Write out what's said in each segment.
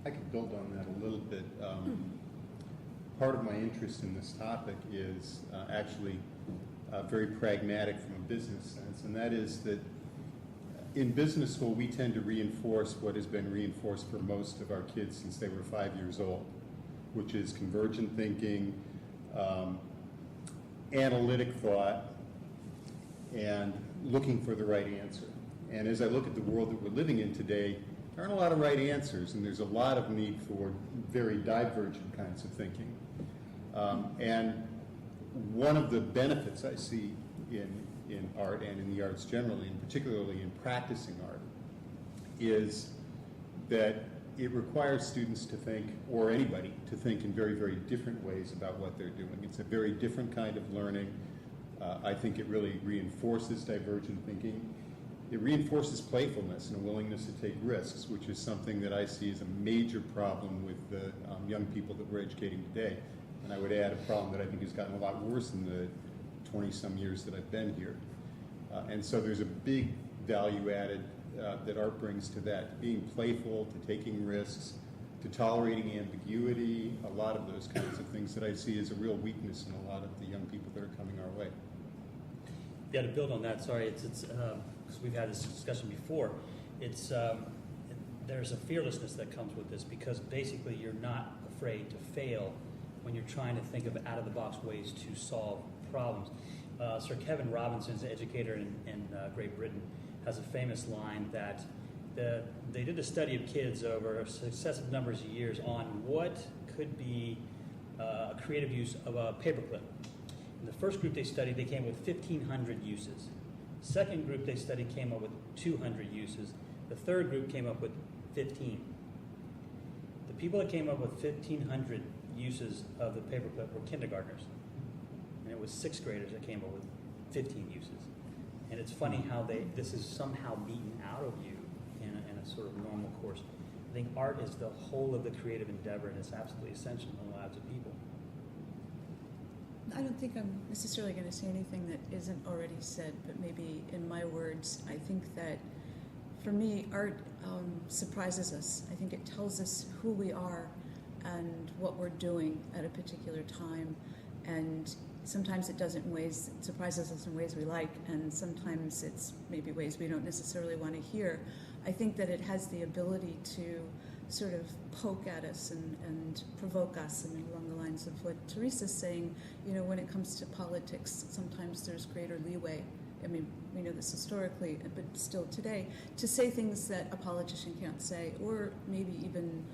I could build on that a little bit. Part of my interest in this topic is actually very pragmatic from a business sense, and that is that in business school we tend to reinforce what has been reinforced for most of our kids since they were 5 years old, which is convergent thinking, analytic thought, and looking for the right answer. And as I look at the world that we're living in today, there aren't a lot of right answers, and there's a lot of need for very divergent kinds of thinking. And one of the benefits I see in art and in the arts generally, and particularly in practicing art, is that it requires students to think, or anybody, to think in very, very different ways about what they're doing. It's a very different kind of learning. I think it really reinforces divergent thinking. It reinforces playfulness and a willingness to take risks, which is something that I see as a major problem with the young people that we're educating today. And I would add a problem that I think has gotten a lot worse in the 20-some years that I've been here. And so there's a big value added that art brings to that, being playful, to taking risks, to tolerating ambiguity, a lot of those kinds of things that I see as a real weakness in a lot of the young people that are coming our way. Yeah, to build on that, sorry, it's because we've had this discussion before, it's there's a fearlessness that comes with this, because basically you're not afraid to fail when you're trying to think of out-of-the-box ways to solve problems. Sir Kevin Robinson's educator in Great Britain has a famous line that they did a study of kids over successive numbers of years on what could be a creative use of a paperclip. In the first group they studied, they came with 1,500 uses. Second group they studied came up with 200 uses. The third group came up with 15. The people that came up with 1,500 uses of the paperclip were kindergartners. And it was sixth graders that came up with 15 uses. And it's funny how this is somehow beaten out of you in a sort of normal course. I think art is the whole of the creative endeavor, and it's absolutely essential in the lives of people. I don't think I'm necessarily going to say anything that isn't already said, but maybe in my words, I think that for me, art surprises us. I think it tells us who we are and what we're doing at a particular time, and sometimes it doesn't in ways, it surprises us in ways we like, and sometimes it's maybe ways we don't necessarily want to hear. I think that it has the ability to sort of poke at us and provoke us, and along the lines of what Teresa's saying, you know, when it comes to politics, sometimes there's greater leeway. I mean, we know this historically, but still today, to say things that a politician can't say, or maybe even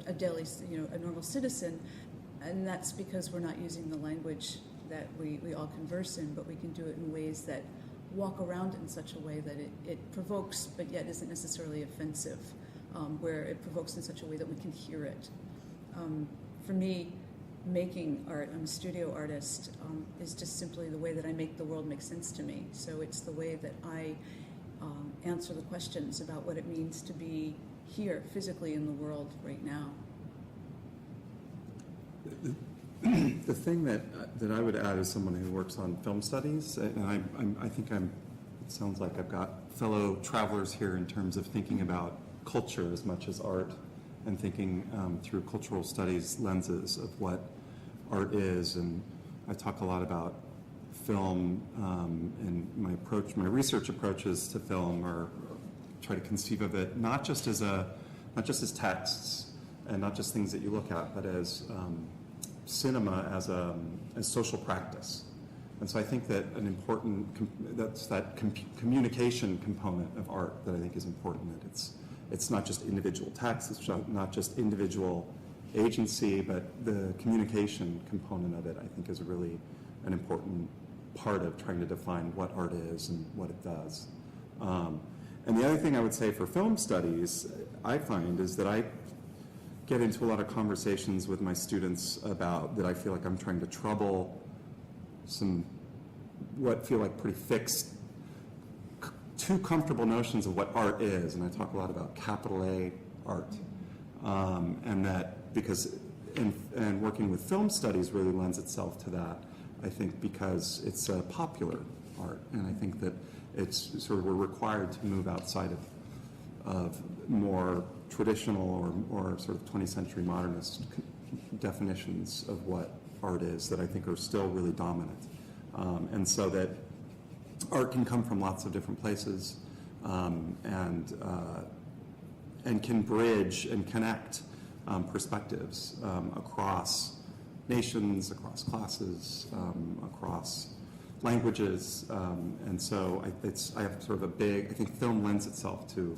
a daily, you know, a normal citizen, and that's because we're not using the language that we all converse in, but we can do it in ways that walk around in such a way that it provokes, but yet isn't necessarily offensive, where it provokes in such a way that we can hear it. For me, making art, I'm a studio artist, is just simply the way that I make the world make sense to me. So it's the way that I answer the questions about what it means to be here physically in the world right now. The thing that I would add as someone who works on film studies, and I think it sounds like I've got fellow travelers here in terms of thinking about culture as much as art, and thinking through cultural studies lenses of what art is. And I talk a lot about film, and my research approaches to film are try to conceive of it not just as texts and not just things that you look at, but as cinema as social practice. And so I think that an important communication component of art that I think is important. That it's not just individual text, it's not just individual agency, but the communication component of it, I think, is really an important part of trying to define what art is and what it does. And the other thing I would say for film studies, I find, is that I get into a lot of conversations with my students about that I feel like I'm trying to trouble what feel like pretty fixed, too comfortable notions of what art is. And I talk a lot about capital A art. And that because, and working with film studies really lends itself to that, I think, because it's a popular art. And I think that it's sort of, we're required to move outside of more traditional or sort of 20th century modernist definitions of what art is that I think are still really dominant. And so that art can come from lots of different places and can bridge and connect perspectives across nations, across classes, across languages. And so I have sort of I think film lends itself to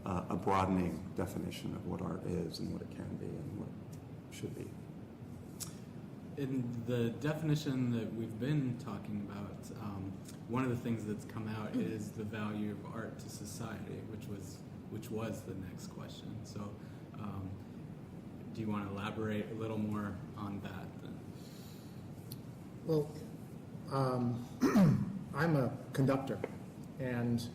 a broadening definition of what art is and what it can be and what it should be. In the definition that we've been talking about, one of the things that's come out is the value of art to society, which was the next question. So, do you want to elaborate a little more on that? Then? Well, I'm a conductor, and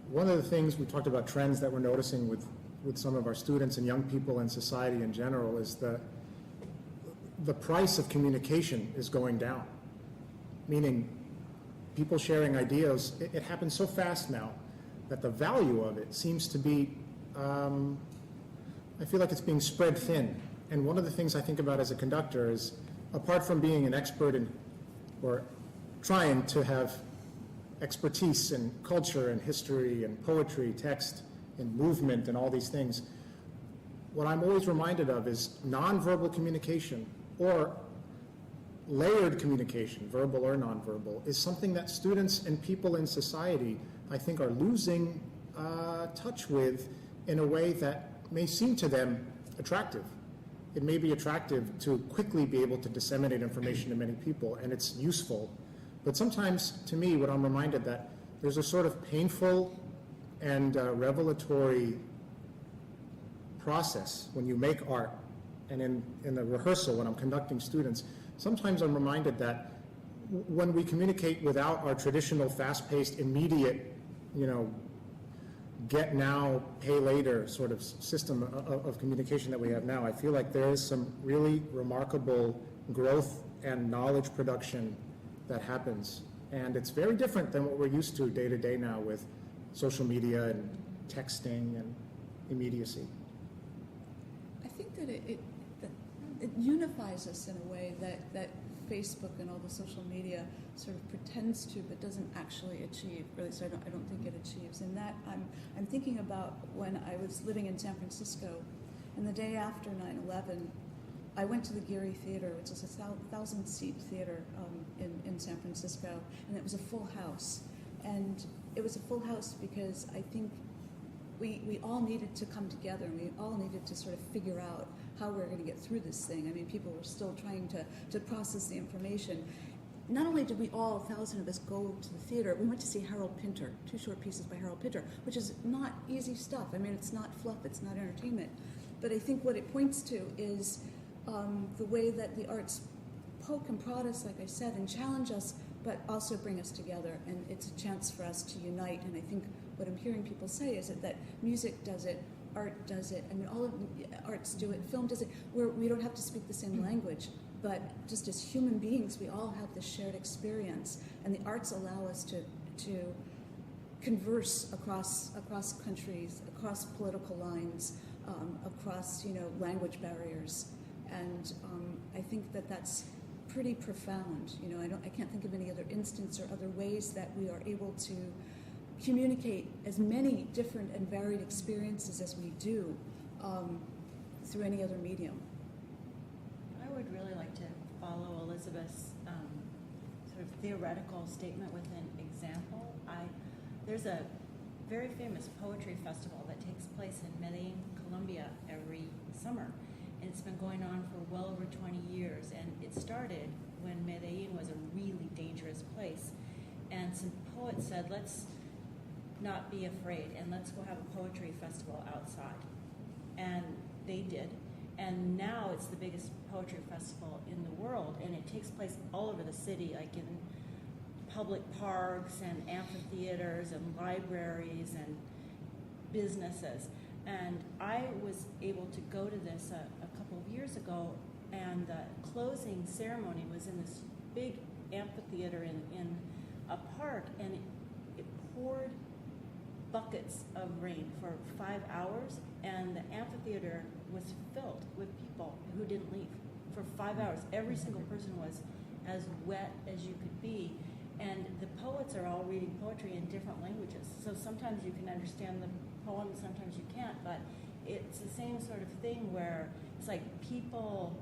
one of the things we talked about trends that we're noticing with some of our students and young people and society in general is the price of communication is going down, meaning people sharing ideas. It happens so fast now that the value of it seems to be, I feel like it's being spread thin. And one of the things I think about as a conductor is, apart from being an expert in, or trying to have expertise in culture and history and poetry, text and movement and all these things, what I'm always reminded of is nonverbal communication or layered communication, verbal or nonverbal, is something that students and people in society, I think, are losing touch with in a way that may seem to them attractive. It may be attractive to quickly be able to disseminate information to many people, and it's useful. But sometimes, to me, what I'm reminded that there's a sort of painful and revelatory process when you make art. And in the rehearsal, when I'm conducting students, sometimes I'm reminded that when we communicate without our traditional fast-paced, immediate, get now, pay later sort of system of communication that we have now, I feel like there is some really remarkable growth and knowledge production that happens. And it's very different than what we're used to day day now with social media and texting and immediacy. I think that it unifies us in a way that Facebook and all the social media sort of pretends to, but doesn't actually achieve. Really, so I don't think it achieves. And that I'm thinking about when I was living in San Francisco, and the day after 9/11, I went to the Geary Theater, which is a 1,000-seat theater in San Francisco, and it was a full house. And it was a full house because I think we all needed to come together, and we all needed to sort of figure out how we're going to get through this thing. I mean, people were still trying to process the information. Not only did we all, 1,000 of us, go to the theater, we went to see Harold Pinter, 2 short pieces by Harold Pinter, which is not easy stuff. I mean, it's not fluff, it's not entertainment. But I think what it points to is the way that the arts poke and prod us, like I said, and challenge us, but also bring us together. And it's a chance for us to unite. And I think what I'm hearing people say is that music does it, art does it. I mean, all of the arts do it, film does it. We don't have to speak the same language, but just as human beings, we all have this shared experience. And the arts allow us to converse across countries, across political lines, across language barriers. And I think that that's pretty profound. I can't think of any other instance or other ways that we are able to communicate as many different and varied experiences as we do through any other medium. I would really like to follow Elizabeth's sort of theoretical statement with an example. There's a very famous poetry festival that takes place in Medellin, Colombia every summer. And it's been going on for well over 20 years. And it started when Medellin was a really dangerous place. And some poets said, let's not be afraid and let's go have a poetry festival outside. And they did. And now it's the biggest poetry festival in the world. And it takes place all over the city, like in public parks and amphitheaters and libraries and businesses. And I was able to go to this a couple of years ago, and the closing ceremony was in this big amphitheater in a park, and it poured buckets of rain for 5 hours, and the amphitheater was filled with people who didn't leave for 5 hours. Every single person was as wet as you could be, and the poets are all reading poetry in different languages. So sometimes you can understand the poem, sometimes you can't, but it's the same sort of thing where it's like people,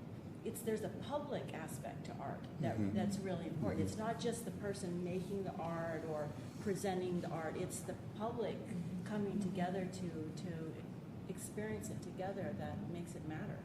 there's a public aspect to art that's really important. It's not just the person making the art or presenting the art, it's the public coming together to experience it together that makes it matter.